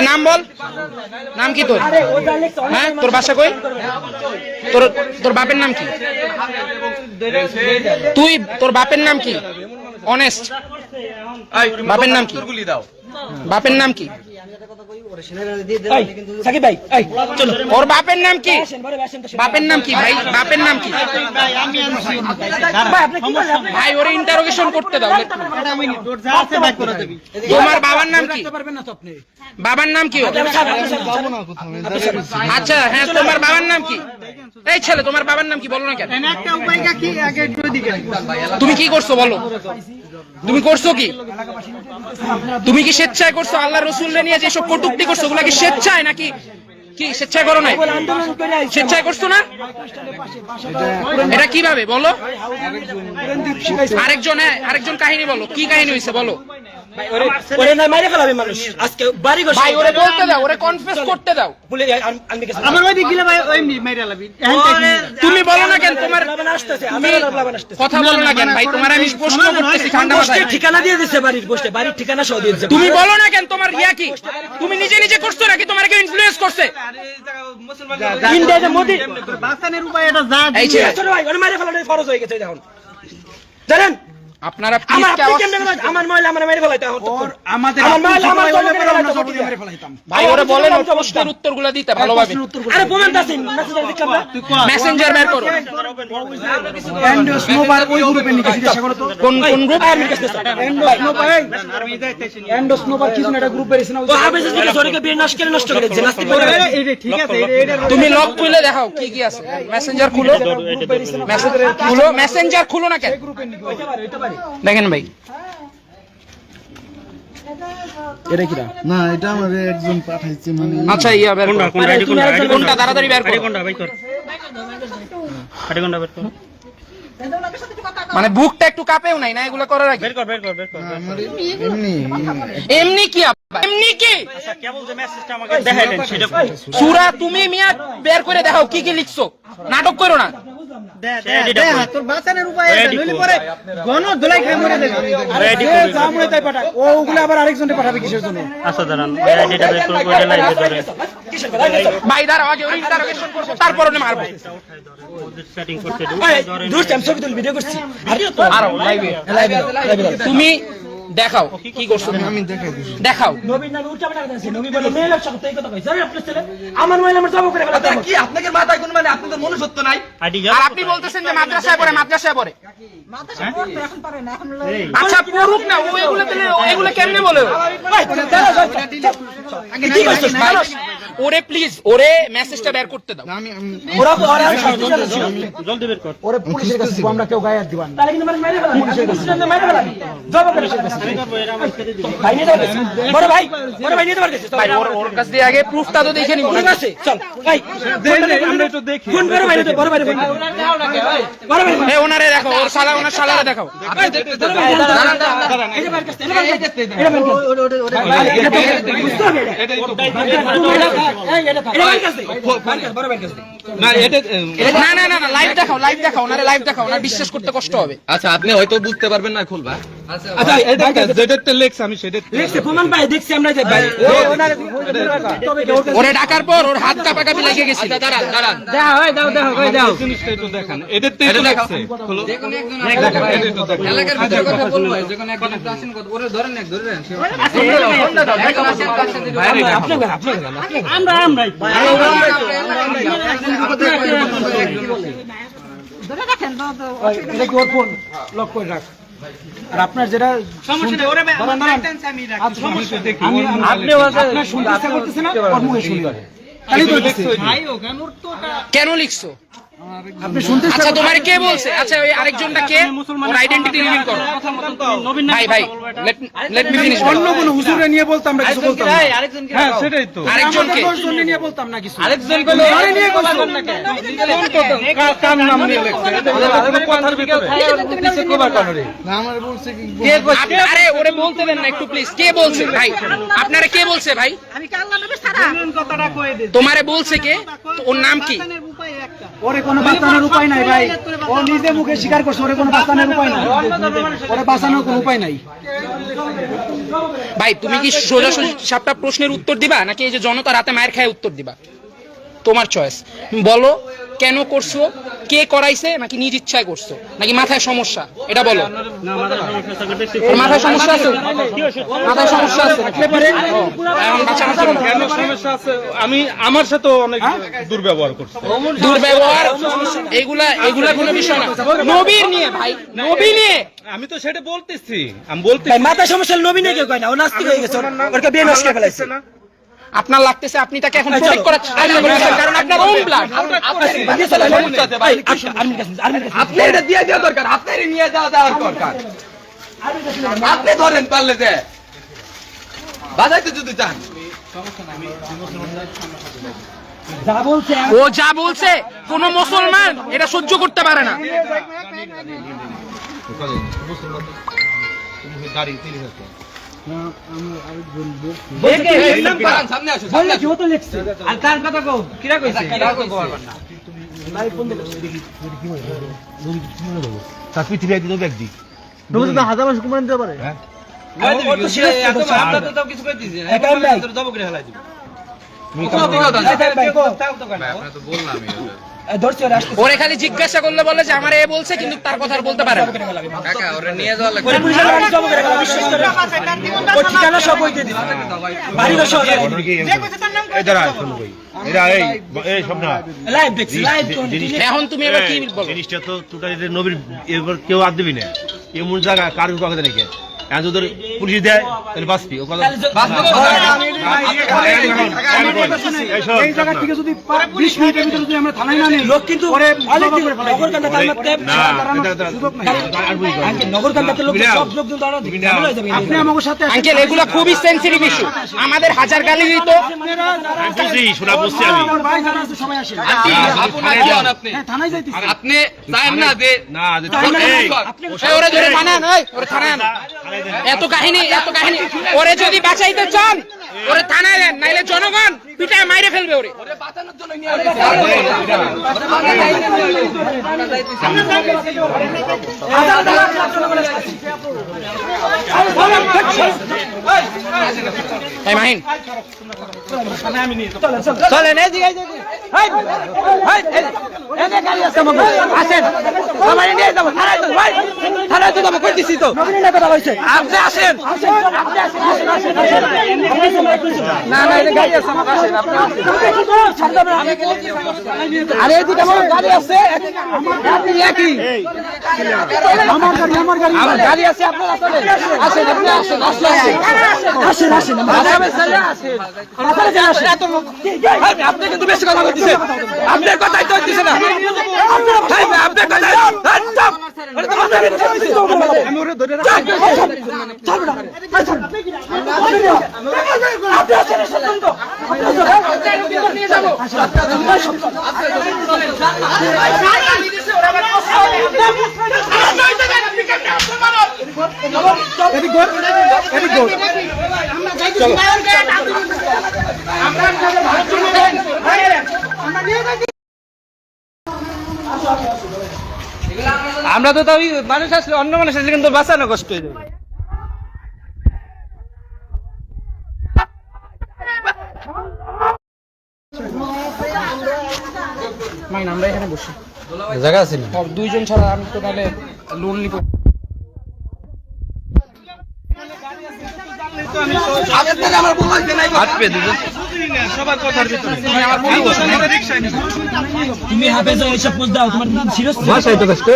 নাম বল, নাম কি তোর? হ্যাঁ, তোর বাসা কই? তোর বাপের নাম কি? তুই তোর বাপের নাম কি? অনেস্ট, বাপের নাম কি? বাপের নাম কি? ওর বাপের নাম কি? বাপের নাম কি ভাই? বাপের নাম কি ভাই? ওর ইন্টারোগেশন করতে দাও। তোমার বাবার নাম কি? বাবার নাম কি? আচ্ছা হ্যাঁ, তোমার বাবার নাম কি? এই ছেলে, তোমার বাবার নাম কি বলো না কেন? তুমি কি করছো বলো? তুমি করছো কি? তুমি কি স্বেচ্ছায় করছো? আল্লাহ রসুল নিয়ে যেসব কটূক্তি করছো ওগুলা কি স্বেচ্ছায় নাকি কি স্বেচ্ছায় করো নাই? স্বেচ্ছায় করছো না? এটা কিভাবে বলো? আরেকজন কাহিনী বলো, কি কাহিনী হয়েছে বলো? তুমি বলো না কেন? তোমার কথা বলো না কেন ভাই? তোমার আমি প্রশ্ন করতেছি ঠান্ডা মাথায়। ঠিকানা দিয়ে দিচ্ছে, বাড়ির ঠিকানা সহ দিয়েছে। তুমি বলো না কেন? তোমার ইয়া কি? তুমি নিজে নিজে করছো নাকি তোমার কেউ ইনফ্লুয়েন্স করছে? জানেন আপনারা আমার মহিলা আমার মেরে ফেলাইতে ভাই, ওরা বলেন প্রশ্নের উত্তরগুলো দিতে ভালোভাবে। আরে প্রমাণ আছে, মেসেঞ্জার বের করো। কোন গ্রুপ? তুমি লক খুলে দেখাও কি কি আছে। মেসেঞ্জার খুলো, মেসেঞ্জার খুলো না কেন? দেখেন ভাই, এটা কি না? এটা আমারে একজন পাঠাইছে মানে। আচ্ছা ইয়া বের করো। কোনটা তাড়াতাড়ি বের করো। মানে বুকটা একটু কাঁপেও নাই না এগুলো করার আগে? বের কর। এমনি কি এমনি কি? আচ্ছা কেবল যে মেসেজটা আমাকে দেখাইলেন সেটা সূরা তুমি মিয়া বের করে দেখাও কি কি লিখছো। নাটক করো না। তোর বাঁচানোর উপায় নইলে পরে গণ ধুলাই খাই মরে যাবে। আরে যা মরে তাই পাঠাক, ও ওগুলো আবার আরেকজনকে পাঠাবে কিসের জন্য? আচ্ছা দাঁড়ান, আইডিটা বের করে ওইটা লাইভে ধরে ভাই দাঁড়াও, আগে ওর ইন্টারোগেশন করব, তারপর ওনে মারবো। সেটিং করতে দূর টাইম ছবি তুল ভিডিও করছি। আরো লাইভে তুমি দেখাও কি করছো। আমি দেখাই দিছি। দেখাও। নবীর নামে উচ্চারণ করতেছে। নবী বলে মেয়ে লোক সব এই কথা কইছে। আরে আপনার ছেলে আমার মহিলা আমার জব করে ফেলাতে কি? আপনাদের মাথায় কোন মানে আপনাদের মনুষ্যত্ব নাই? আর আপনি বলতেছেন যে মাদ্রাসায় পড়ে। মাদ্রাসায় পড়ে এখন পারে না, এখন আচ্ছা পড়ুক না। ও এগুলো দিলে এগুলো কেমনে বলে? কি করছিস ভাই? ওরে প্লিজ, ওরে মেসেজটা বের করতে দাও। ওরা জলদি বের কর। ওরে পুলিশের কাছে দিব, আমরা কেউ গায়ে হাত দিবান। তাহলে কিন্তু মাইরে ফেলা পুলিশের কাছে মাইরে ফেলা জব করে পুলিশের কাছে। ভাই নিতে পারছিস? বড় ভাই নিতে পারছিস? ভাই ওর কাছ দিয়ে আগে প্রুফটা তো দেখে নিব। ঠিক আছে চল ভাই আমরা একটু দেখি। ফোন করো ভাই, বড় ভাই ফোন করো। বড় ভাই এই ওনারে দেখাও, ওর শালা ওনার শালারে দেখাও। দাঁড়ান এই যে বার কাছে এটা না লাইভ দেখাও, লাইভ দেখাও, ওনারে লাইভ দেখাও। ওনার বিশ্বাস করতে কষ্ট হবে। আচ্ছা আপনি হয়তো বুঝতে পারবেন না, খুলবা। আচ্ছা যেটাতে লেখছ আমি সেটা দেখছি প্রমাণ পাই, দেখছি আমরা যে ভাই ওরে ডাকার পর ওর হাত কাঁপাকাঁপি লেগে গেছিল। দাঁড়ান দাও হয় দাও দাও জিনিসটা একটু দেখান। এটাতে তো লেখছে। হলো যেকোনো একজন দেখো এটা তো দেখো। এলাকার ভিতরে কথা বলবো, যেকোনো একজন একটু আসেন, কথা ওরে ধরেন আপনার যেটা সমস্যা ওরে আপনি শুনতে ইচ্ছা করতেছে না, কর্মকে শুনি কেন লিখছো? আপনি শুনতে আচ্ছা তোমার কে বলছে? আচ্ছা ওই আরেকজনটা কে? ওর আইডেন্টিটি রিভিল করো। ভাই লেট মি ফিনিশ। অন্য কোন হুজুরে নিয়ে বলতাম আমরা কিছু বলতাম না। হ্যাঁ সেটাই তো। আরেকজন কে? জন্য নিয়ে বলতাম না কিছু। আরেকজন বলে আরে নিয়ে বলতাম না কেন? কার নাম নিয়ে লেখছে? এটা কোনো কথার ভিতরে কিছু কবার কেন রে? না আমার বলছে কি কে বলছে? আরে ওরে বলতে দেন না একটু প্লিজ। কে বলছে ভাই? আপনারা কে বলছে ভাই? আমি কি আল্লাহ নবী ছাড়া কথাটা কয়ে দে। তোমারে বলছে কে? ওর নাম কি? ওরে কোনো বাঁচানোর উপায় নাই ভাই, ও নিজে মুখে স্বীকার করছে ওরে কোনো বাঁচানোর উপায় নাই, ওরে বাঁচানোর কোনো উপায় নাই। ভাই তুমি কি সোজাসুজি সাপটা প্রশ্নের উত্তর দিবা নাকি এই যে জনতা রাতে মায়ের খায় উত্তর দিবা? তোমার চয়েস। বলো কেন করছো, কে করাইছে, নাকি নিজ ইচ্ছায় করছো, নাকি মাথায় সমস্যা, এটা বলো। ওর মাথায় সমস্যা আছে, মাথায় সমস্যা আছে নাকি? ও, এখন বাঁচানোর জন্য। কেন সমস্যা আছে? আমি আমার সাথে অনেক দুর্ব্যবহার করছি। দুর্ব্যবহার এগুলা কোনো বিষয় না। নবীর নিয়ে ভাই, নবী নিয়ে আমি তো সেটা বলতেছি, আমি বলতেছি ভাই মাথা সমস্যা নবী নিয়ে কেউ কয় না, ও নাস্তিক হয়ে গেছে, ওরকে বিয়ে নষ্ট করে ফেলাইছে না। আপনার লাগতেছে আপনি তাকে এখন প্রোটেক্ট করার চেষ্টা করতেছেন, কারণ আপনার ওন ব্লাড। আপনি এটা দিয়ে দেওয়া দরকার, আপনার নিয়ে দেওয়ার দরকার। আপনি ধরেন পারলে যে বাজাইতে যদি চান। ও যা বলছে কোন মুসলমান এটা সহ্য করতে পারে না। সামনে আসো, সামনে আসো। আর তার কথা কও কিরা কইছে তার পৃথিবী একদিন একদিন হাজার মাস কুমার দিতে পারে ওরে খালি জিজ্ঞাসা করলে বলে যে আমার এ বলছে, কিন্তু তার কথা আর বলতে পারে না। কাকা ওরে নিয়ে যাওয়া লাগবে। এখন তুমি এবার কি বলো? জিনিসটা তো টোটালি নবীর এবার কেউ আর দিবি না এমন জায়গা কারোর কাগজে নাকি এখন যদি পুলিশ দেয় তাহলে বাঁচবি ও কথা এই জায়গা থেকে যদি 20 মিনিটের ভিতরে যদি আমরা থানায় না নেই, লোক কিন্তু নগরকান্দা তালমাতে নগরকান্দাতে লোক সব লোক কিন্তু দাঁড়া দিবে। আপনি আমাদের সাথে আঙ্কেল এগুলা খুবই সেনসিটিভ ইস্যু, আমাদের হাজার গালি দিত। শোনা বুঝছি আমি ভাই জানা আছে সবাই আসে থানায় যাইতেছি। আপনি চান না যে না ওরে ধরে থানায় নয়, ওরে থানায় না। এত কাহিনী ওরে যদি বাঁচাইতে চান ওরে থানায় দেন, নাইলে জনগণ পিটায় মাইরে ফেলবে ওরে। বাঁচানোর জন্য নিয়ে এই মাহিন চলেন এই দিকে আসেন সবাই নিয়ে যাবো থানায় তো যাবো কইতেছি তো আপনি আসেন না না এটা গাড়ি আছে আমার কাছে আরে এদিকে আমার গাড়ি আছে আপনি একই আমার গাড়ি আছে আপনার আসেন আপনি আসেন আসেন আপনি কিন্তু বেশি কথা বলতেছেন, আপনার কথাই তো হইতেছে না, আপনার কথাই আমরা তো তাই মানুষ আসলে অন্য মানুষ আসলে কিন্তু বাঁচানো কষ্ট হয়ে যাবে। মাইন আমরা এখানে বসি, জায়গা আছে না? দুইজন ছাড়া আমি তো নাহলে লোন নিব। আমার বউ লাগবে নাই। সবার কথার ভিতরে তুমি হাফেজ এইসব পোস্ট দাও তোমার সিরিয়াস ভাষায় তো কষ্ট